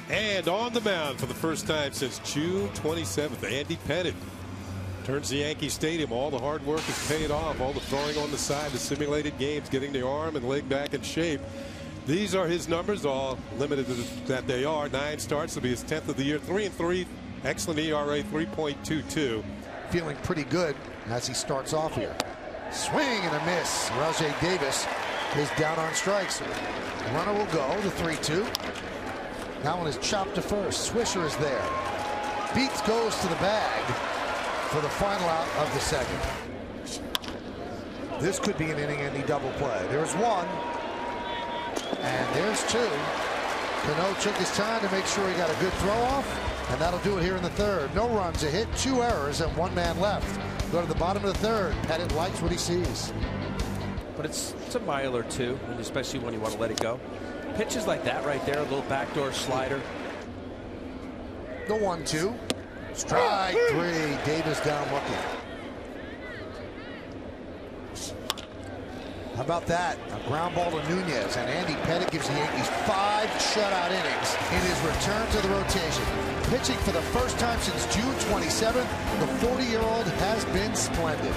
And on the mound for the first time since June 27th, Andy Pettitte turns the Yankee Stadium. All the hard work is paid off. All the throwing on the side, the simulated games, getting the arm and leg back in shape. These are his numbers, all limited that they are. 9 starts. Will be his 10th of the year. 3-3. Excellent ERA, 3.22. Feeling pretty good as he starts off here. Swing and a miss. Rajay Davis is down on strikes. Runner will go. The 3-2. That one is chopped to first. Swisher is there. Beats goes to the bag for the final out of the second. This could be an inning-ending double play. There's one. And there's two. Cano took his time to make sure he got a good throw off. And that'll do it here in the third. No runs, a hit, 2 errors, and 1 man left. Go to the bottom of the third. Pettitte likes what he sees. But it's a mile or two, and especially when you want to let it go. Pitches like that right there, a little backdoor slider. The 1-2. Strike 3. Davis down looking. How about that? A ground ball to Nunez, and Andy Pettitte gives the Yankees 5 shutout innings in his return to the rotation. Pitching for the first time since June 27th, the 40-year-old has been splendid.